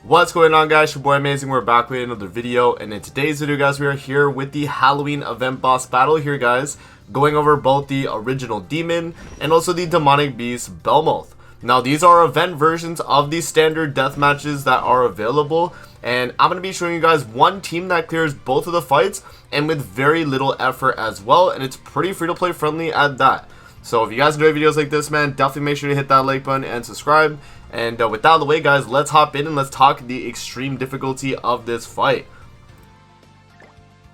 What's going on, guys? Your boy Amazing. We're back with another video, and in today's video, guys, we are here with the Halloween event boss battle here, guys, going over both the original demon and also the demonic beast Belmoth. Now, these are event versions of the standard death matches that are available, and I'm going to be showing you guys one team that clears both of the fights and with very little effort as well, and it's pretty free to play friendly at that. So if you guys enjoy videos like this, man, definitely make sure to hit that like button and subscribe. And with that out of the way, guys, let's hop in and let's talk the extreme difficulty of this fight.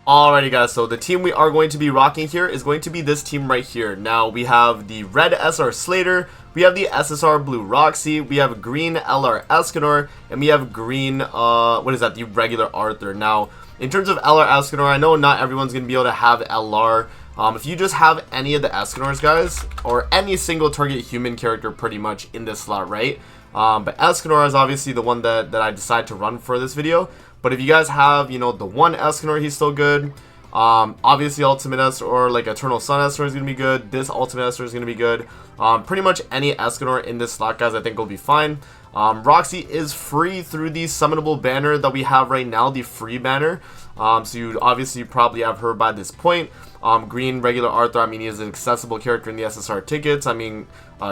Alrighty, guys, so the team we are going to be rocking here is going to be this team right here. Now, we have the red SR Slater, we have the SSR blue Roxy, we have green LR Escanor, and we have green, the regular Arthur. Now, in terms of LR Escanor, I know not everyone's going to be able to have LR. If you just have any of the Escanors, guys, or any single target human character pretty much in this slot, right? But Escanor is obviously the one that I decided to run for this video. But if you guys have, you know, the one Escanor, he's still good. Obviously Ultimate Escanor or like Eternal Sun Escanor is going to be good. This Ultimate Escanor is going to be good. Pretty much any Escanor in this slot, guys, I think will be fine. Roxy is free through the summonable banner that we have right now, the free banner. So you obviously probably have her by this point. Green regular Arthur, I mean, he is an accessible character in the SSR tickets. I mean,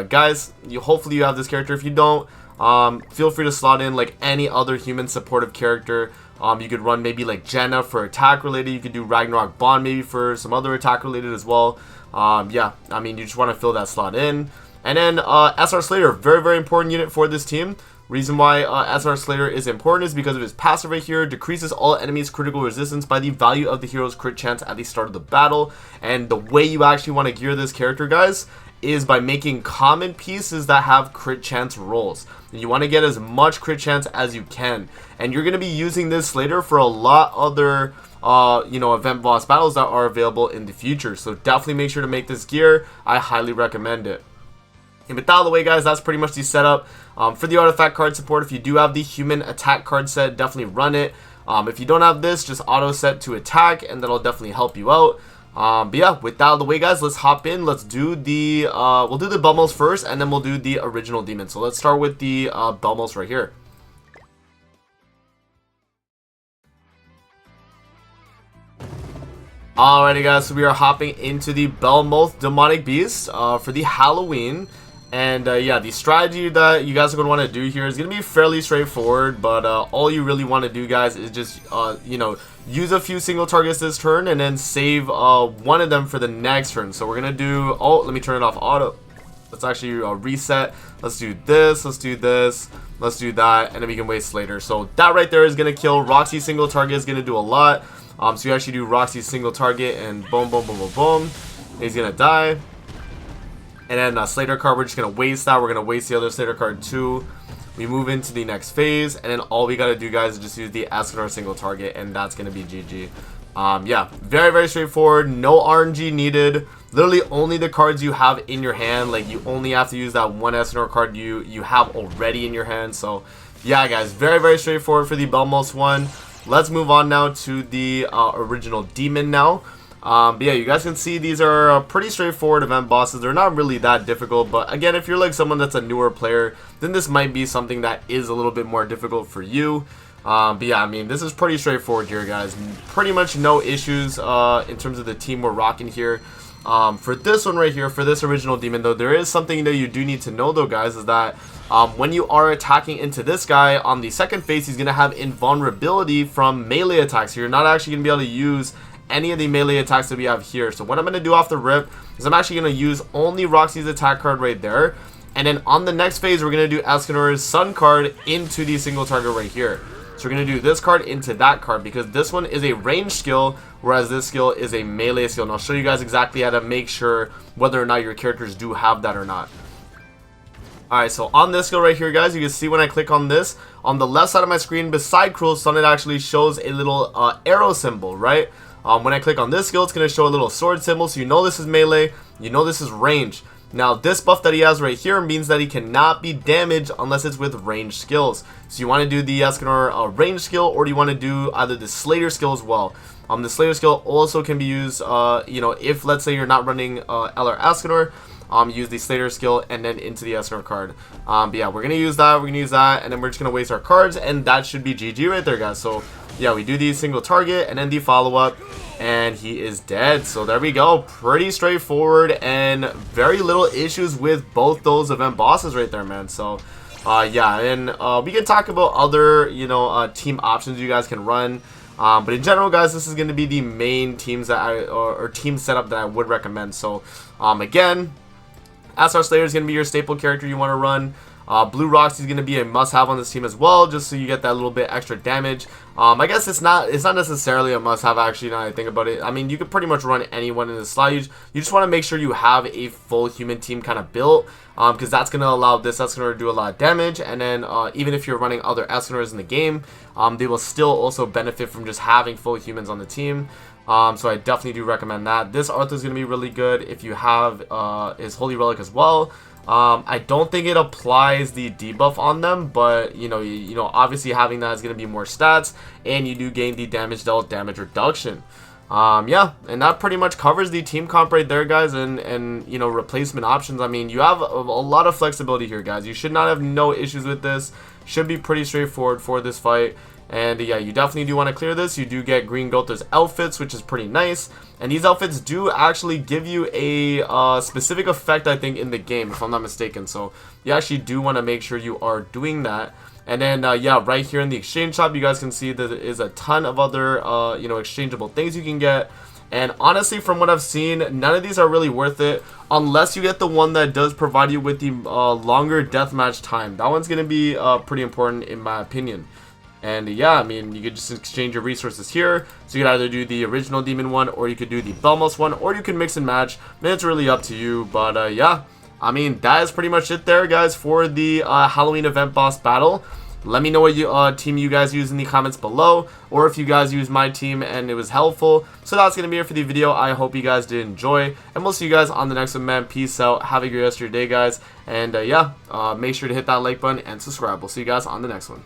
guys, hopefully you have this character. If you don't, feel free to slot in like any other human supportive character. You could run maybe like Jenna for attack related. You could do Ragnarok Bond maybe for some other attack related as well. Yeah, I mean, you just want to fill that slot in. And then SR Slater, very important unit for this team. Reason why SR Slater is important is because of his passive right here. Decreases all enemies' critical resistance by the value of the hero's crit chance at the start of the battle. And the way you actually want to gear this character, guys, is by making common pieces that have crit chance rolls. And you want to get as much crit chance as you can. And you're going to be using this Slater for a lot other event boss battles that are available in the future. So definitely make sure to make this gear. I highly recommend it. And with that out of the way, guys, that's pretty much the setup. For the artifact card support, if you do have the human attack card set, definitely run it. If you don't have this, just auto set to attack, and that'll definitely help you out. But yeah, with that out of the way, guys, let's hop in. Let's do the we'll do the Belmoth first, and then we'll do the original demon. So let's start with the Belmoth right here. Alrighty, guys, so we are hopping into the Belmoth demonic beast for the Halloween. And yeah, the strategy that you guys are going to want to do here is going to be fairly straightforward, but all you really want to do, guys, is just, use a few single targets this turn and then save one of them for the next turn. So we're going to do, let me turn it off auto. Let's actually reset. Let's do this, let's do this, let's do that, and then we can waste later. So that right there is going to kill. Roxy single target is going to do a lot. So you actually do Roxy single target and boom, boom, boom, boom, boom. He's going to die. And then Slater card, we're just going to waste that. We're going to waste the other Slater card too. We move into the next phase. And then all we got to do, guys, is just use the Escanor single target. And that's going to be GG. Yeah, very straightforward. No RNG needed. Literally only the cards you have in your hand. Like, you only have to use that one Escanor card you have already in your hand. So, yeah, guys, very straightforward for the Belmoth one. Let's move on now to the original demon now. But yeah, you guys can see these are pretty straightforward event bosses. They're not really that difficult, but again, if you're like someone that's a newer player, then this might be something that is a little bit more difficult for you. But yeah, I mean, this is pretty straightforward here, guys. Pretty much no issues in terms of the team we're rocking here. For this one right here, for this original demon, though, there is something that you do need to know, though, guys, is that when you are attacking into this guy on the second phase, he's going to have invulnerability from melee attacks. So you're not actually going to be able to use any of the melee attacks that we have here. So what I'm going to do off the rip is I'm actually going to use only Roxy's attack card right there. And then on the next phase, we're going to do Escanor's Sun card into the single target right here. So we're going to do this card into that card because this one is a range skill, whereas this skill is a melee skill. And I'll show you guys exactly how to make sure whether or not your characters do have that or not. Alright, so on this skill right here, guys, you can see when I click on this, on the left side of my screen, beside Cruel Sun, it actually shows a little arrow symbol, right? When I click on this skill, it's going to show a little sword symbol, so you know this is melee, you know this is range. Now, this buff that he has right here means that he cannot be damaged unless it's with ranged skills. So you want to do the Escanor range skill, or do you want to do either the Slater skill as well? The Slater skill also can be used, if let's say you're not running LR Escanor, use the Slater skill, and then into the Escanor card. But yeah, we're going to use that, and then we're just going to waste our cards, and that should be GG right there, guys. So yeah, we do the single target, and then the follow-up, and he is dead. So there we go. Pretty straightforward, and very little issues with both those event bosses right there, man. So yeah, and we can talk about other, team options you guys can run. But in general, guys, this is going to be the main teams that or team setup that I would recommend. So again, SR Slayer is going to be your staple character you want to run. Blue Roxy is going to be a must-have on this team as well, just so you get that little bit extra damage. I guess it's not necessarily a must-have, actually, now that I think about it. I mean, you could pretty much run anyone in the slot. You just want to make sure you have a full human team kind of built, because that's going to allow this Escanor to do a lot of damage. And then even if you're running other Escanors in the game, they will still also benefit from just having full humans on the team. So I definitely do recommend that. This Arthur is going to be really good if you have his Holy Relic as well. I don't think it applies the debuff on them, but obviously having that is going to be more stats, and you do gain the damage dealt damage reduction. Yeah, and that pretty much covers the team comp right there, guys, and replacement options. I mean, you have a lot of flexibility here, guys. You should not have no issues with this. Should be pretty straightforward for this fight. And yeah, you definitely do want to clear this. You do get Green Gotha's outfits, which is pretty nice. And these outfits do actually give you a specific effect, I think, in the game, if I'm not mistaken. So you actually do want to make sure you are doing that. And then, yeah, right here in the exchange shop, you guys can see that there is a ton of other, exchangeable things you can get. And honestly, from what I've seen, none of these are really worth it unless you get the one that does provide you with the longer deathmatch time. That one's going to be pretty important in my opinion. And yeah, I mean, you could just exchange your resources here. So you could either do the original demon one, or you could do the Belmoth one, or you can mix and match. I mean, it's really up to you. But yeah, I mean, that is pretty much it there, guys, for the Halloween event boss battle. Let me know what team you guys use in the comments below, or if you guys use my team and it was helpful. So that's going to be it for the video. I hope you guys did enjoy, and we'll see you guys on the next one, man. Peace out. Have a great rest of your day, guys. And yeah, make sure to hit that like button and subscribe. We'll see you guys on the next one.